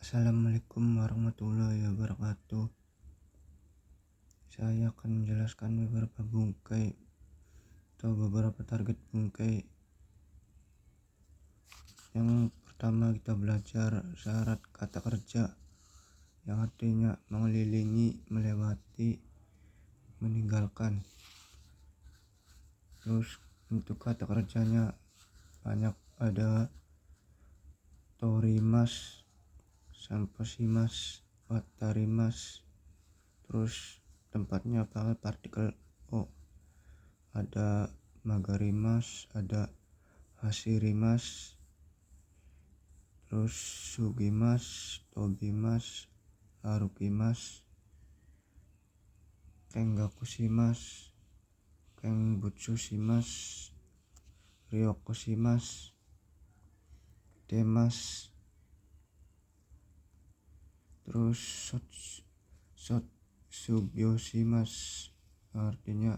Assalamualaikum warahmatullahi wabarakatuh. Saya akan menjelaskan beberapa bungkai atau beberapa target bungkai. Yang pertama, kita belajar syarat kata kerja yang artinya mengelilingi, melewati, meninggalkan. Terus untuk kata kerjanya banyak, ada torimas, samposimas, watarimas. Terus tempatnya pakai partikel o. Ada magarimas, ada hasirimas, terus sugimas, tobimas, harukimas, kengakushimas, kenbutsushimas, ryokushimas, demas. Terus sotsugyo-shimas artinya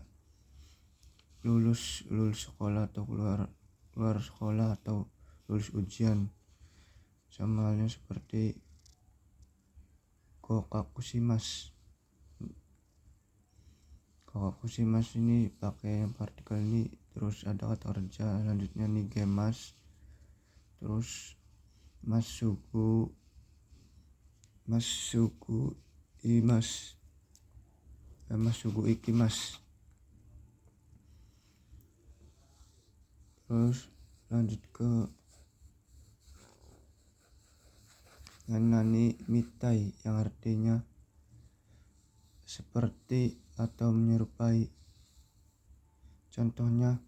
lulus sekolah atau keluar sekolah atau lulus ujian. Sama halnya seperti kokakushimas. Kokakushimas ini pakai yang partikel ini. Terus ada kata kerja selanjutnya nigemas. Terus masugu ikimas. Terus lanjut ke nanani mitai yang artinya seperti atau menyerupai. Contohnya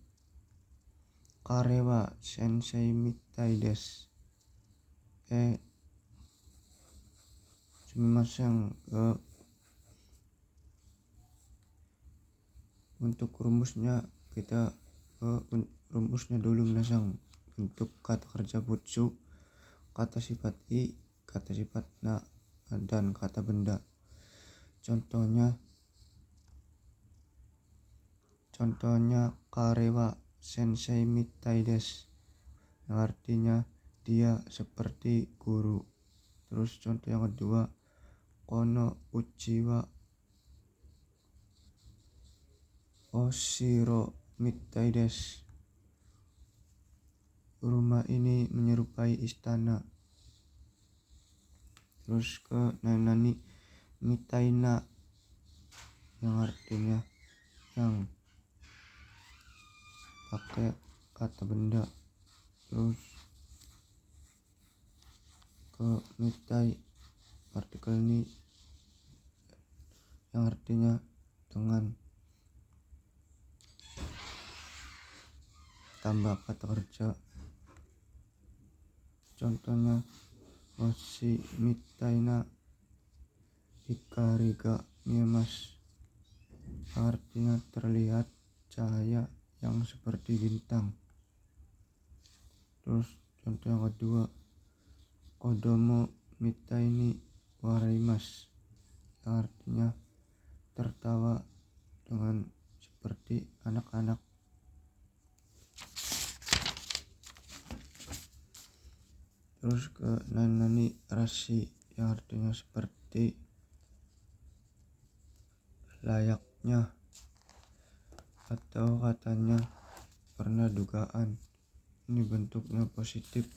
karewa sensei mitai desu. Sumimasen. Untuk rumusnya kita rumusnya dulu menasang. Untuk kata kerja butsu, kata sifat i, kata sifat na, dan kata benda. Contohnya karewa sensei mitai desu yang artinya dia seperti guru. Terus contoh yang kedua, kono uchi wa oshiro mitai desu. Rumah ini menyerupai istana. Terus ke nanani mitai na yang artinya yang pakai kata benda. Terus ke mitai partikel ini yang artinya dengan tambah kata kerja. Contohnya oshi mitai na hikari ga miemasu, artinya terlihat cahaya yang seperti bintang. Terus contoh yang kedua, kodomo mitai ni waraimasu, yang artinya tertawa dengan seperti anak-anak. Terus ke nanani rashi yang artinya seperti layaknya atau katanya pernah dugaan. Ini bentuknya positif,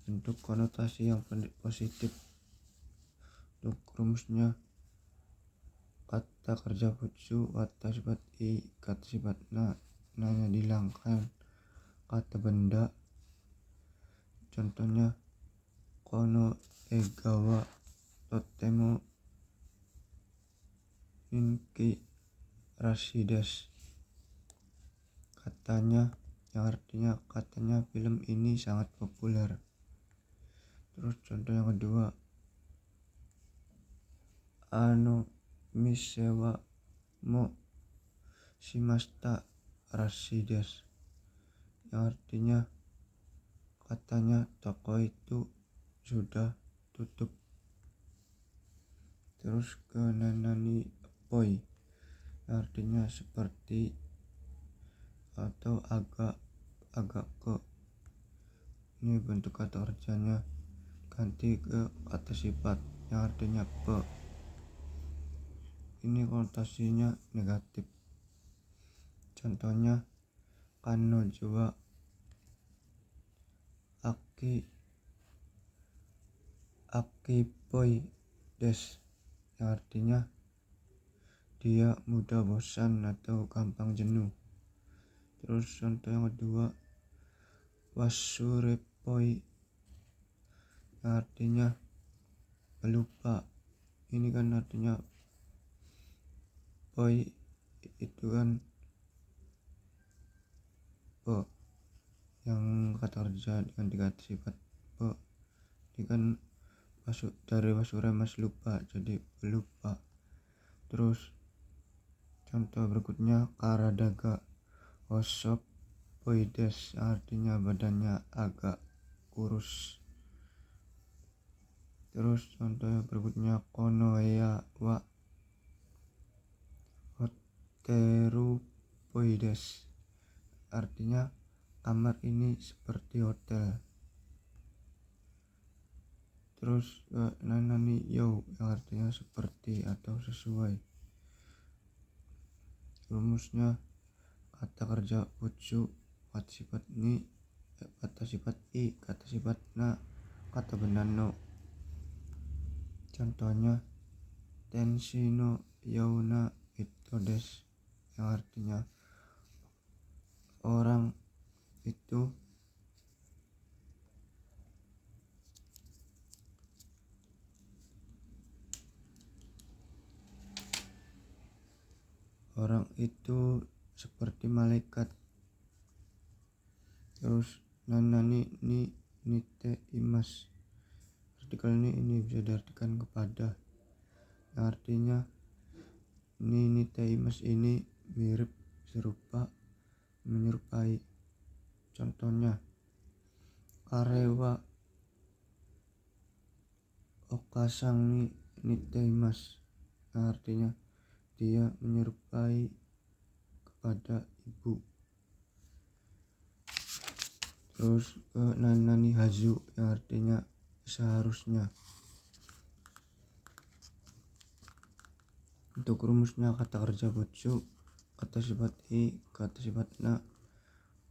bentuk konotasi yang positif. Untuk rumusnya kata kerja butsu, kata sifat i, kata sifat na, nanya dihilangkan, kata benda. Contohnya kono egawa totemo inki rashi desu, katanya yang artinya katanya film ini sangat populer. Terus contoh yang kedua, mise wa mo shimashita rashi desu, yang artinya katanya toko itu sudah tutup. Terus ke nanani poi yang artinya seperti atau agak ke. Ini bentuk kata kerjanya ganti ke kata sifat yang artinya pe. Ini konotasinya negatif. Contohnya kanojo aki akipoi desu, yang artinya dia mudah bosan atau gampang jenuh. Terus contoh yang kedua wasurepoi, yang artinya pelupa. Ini kan artinya poi itu kan pe, yang kata kerja dengan kata sifat pe. Ini kan dari wasura mas lupa jadi pelupa. Terus contoh berikutnya karadaga osop poides, artinya badannya agak kurus. Terus contoh yang berikutnya konoea wa hoteru poides, artinya kamar ini seperti hotel. Terus nanani yo, yang artinya seperti atau sesuai. Rumusnya kata kerja butsu, kata sifat ni, kata sifat i, kata sifat na, kata benda no. Contohnya tenshi no yauna ito desu, yang artinya orang itu seperti malaikat. Terus nanani ni nite imas, artikel ini bisa diartikan kepada, yang artinya ni nite imas ini mirip, serupa, menyerupai. Contohnya karewa okasang ni nite imas, yang artinya dia menyerupai kepada ibu. Terus nanani hazu, yang artinya seharusnya. Untuk rumusnya kata kerja butsu, kata sifat i, kata sifat na,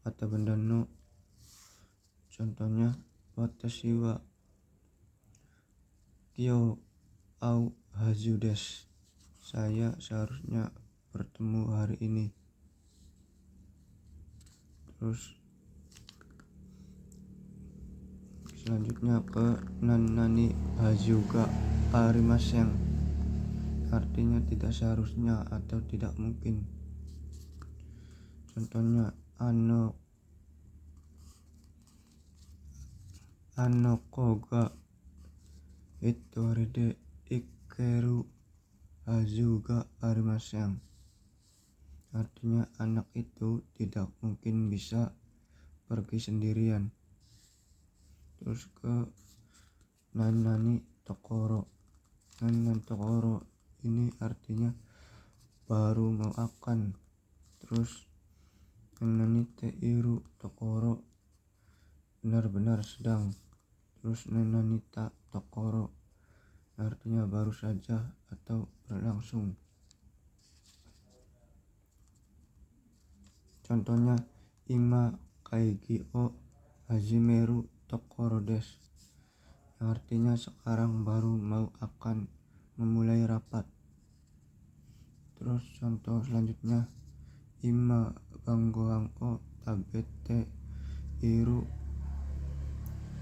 kata benda no. Contohnya watashi wa kyo au hazu desu, saya seharusnya bertemu hari ini. Terus selanjutnya ke nanani hazu ga arimasen, artinya tidak seharusnya atau tidak mungkin. Contohnya koga itoride ikeru hazu ga arimasen, artinya anak itu tidak mungkin bisa pergi sendirian. Terus ke nanani tokoro. Nanani tokoro ini artinya baru mau akan. Terus nanani teiru tokoro, benar-benar sedang. Terus nanani ta tokoro, artinya baru saja atau berlangsung. Contohnya ima kaigi o hajimeru tokoro desu, yang artinya sekarang baru mau akan memulai rapat. Terus contoh selanjutnya ima banggoang o tabete iru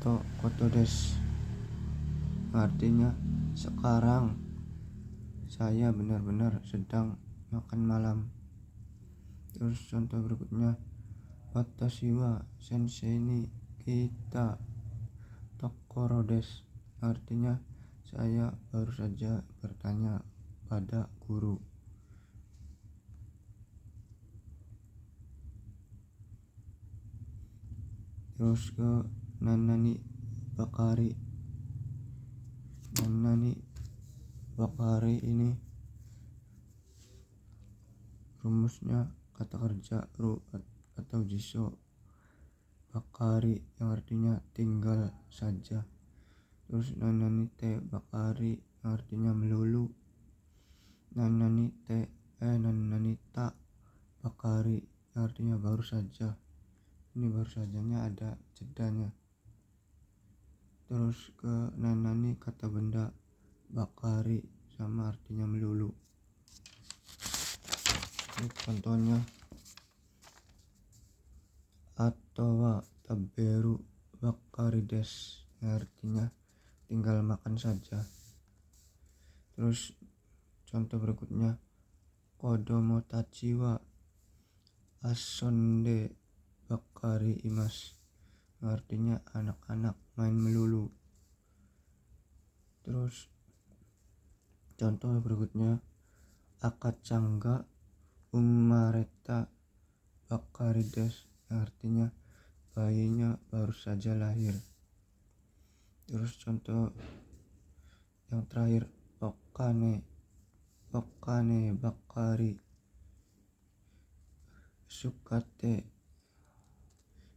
to koto desu, artinya sekarang saya benar-benar sedang makan malam. Terus contoh berikutnya watashi wa sensei ni kita tokoro desu, artinya saya baru saja bertanya pada guru. Terus ke nanani bakari. Nanani bakari ini rumusnya kata kerja ru atau jiso bakari, yang artinya tinggal saja. Terus nanani te bakari artinya melulu. Nanani tak bakari artinya baru saja. Ini baru sajanya ada jedanya. Terus ke nanani kata benda bakari sama artinya melulu. Ini contohnya atawa taberu bakari des artinya tinggal makan saja. Terus contoh berikutnya kodomo tachi wa asonde bakari imas artinya anak-anak main melulu. Terus contoh berikutnya akacangga umareta bakari des artinya bayinya baru saja lahir. Terus contoh yang terakhir okane bakari sukate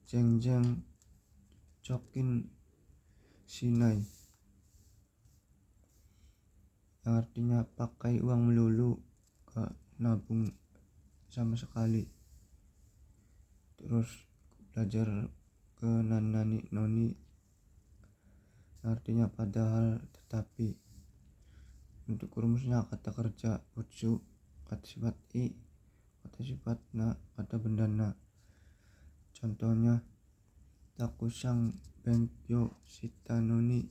jeng cokin sinai yang artinya pakai uang melulu, gak nabung sama sekali. Terus belajar ke nanani noni artinya padahal tetapi. Untuk rumusnya kata kerja butsu, kata sifat i, kata sifat na, kata benda na. Contohnya takusang benkyo shita noni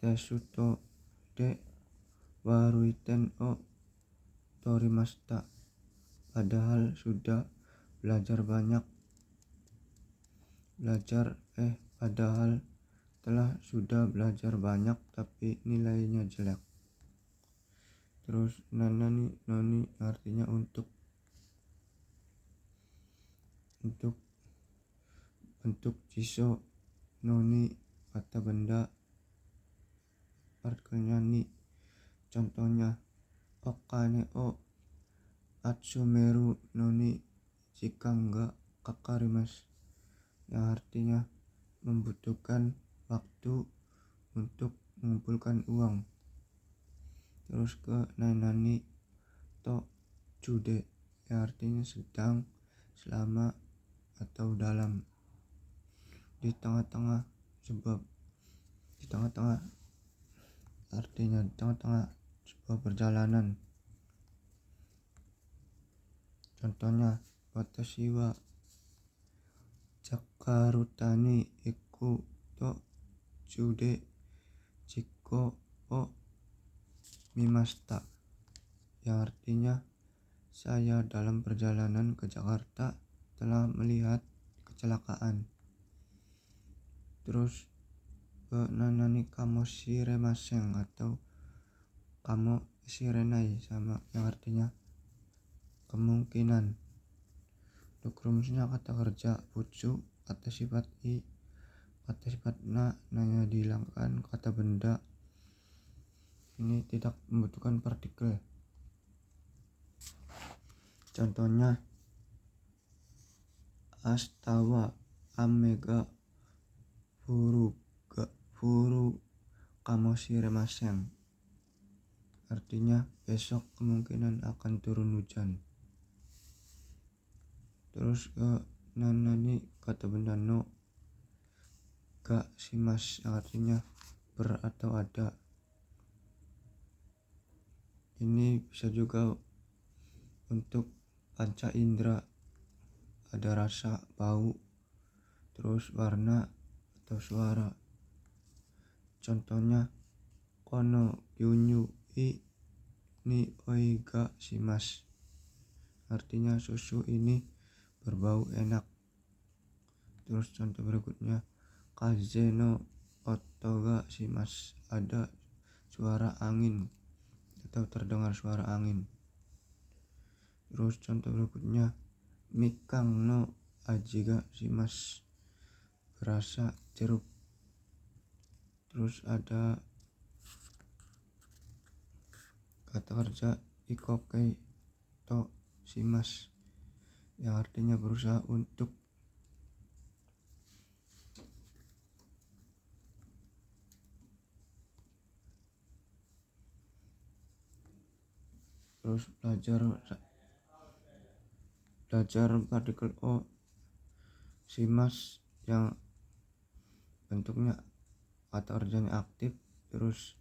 tesuto de waruiten o torimashita, padahal sudah belajar banyak. Padahal telah sudah belajar banyak tapi nilainya jelek. Terus nanani noni artinya untuk bentuk jiso noni kata benda artinya ni. Contohnya okane o atsumeru noni jika enggak kakarimas yang artinya membutuhkan waktu untuk mengumpulkan uang. Terus ke nanani to jude yang artinya sedang, selama, atau dalam, di tengah-tengah artinya di tengah-tengah sebuah perjalanan. Contohnya watashi wa jakarutani iku to jude jiko o mimashita yang artinya saya dalam perjalanan ke Jakarta telah melihat kecelakaan. Terus ke nanani kamo shiremasen atau kamo shirenai sama yang artinya kemungkinan. Untuk rumusnya kata kerja butsu, kata sifat i, kata sifat na, nanya dihilangkan, kata benda ini tidak membutuhkan partikel. Contohnya astawa amega furu kamoshiremasen artinya besok kemungkinan akan turun hujan. Terus ke nanani kata benda no ga shimas yang artinya ber atau ada. Ini bisa juga untuk panca indera, ada rasa, bau, terus warna atau suara. Contohnya kono gyunyu i ni oiga shimas artinya susu ini berbau enak. Terus contoh berikutnya kaze no otoga shimas, ada suara angin atau terdengar suara angin. Terus contoh berikutnya mikang no ajiga shimas, berasa jeruk. Terus ada kata kerja ikoke to shimas yang artinya berusaha untuk terus belajar partikel O, SIMAS yang bentuknya atau kerjanya aktif, terus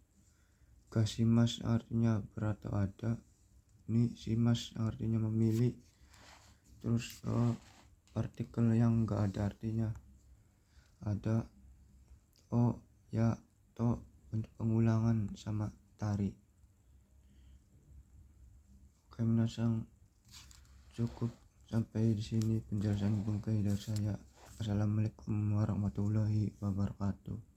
GASIMAS artinya ber atau ada, ini SIMAS artinya memilih, terus partikel yang enggak ada artinya ada, O ya to bentuk pengulangan sama tari. Oke, minasang, cukup sampai di sini penjelasan bungkai dari saya. Assalamualaikum warahmatullahi wabarakatuh.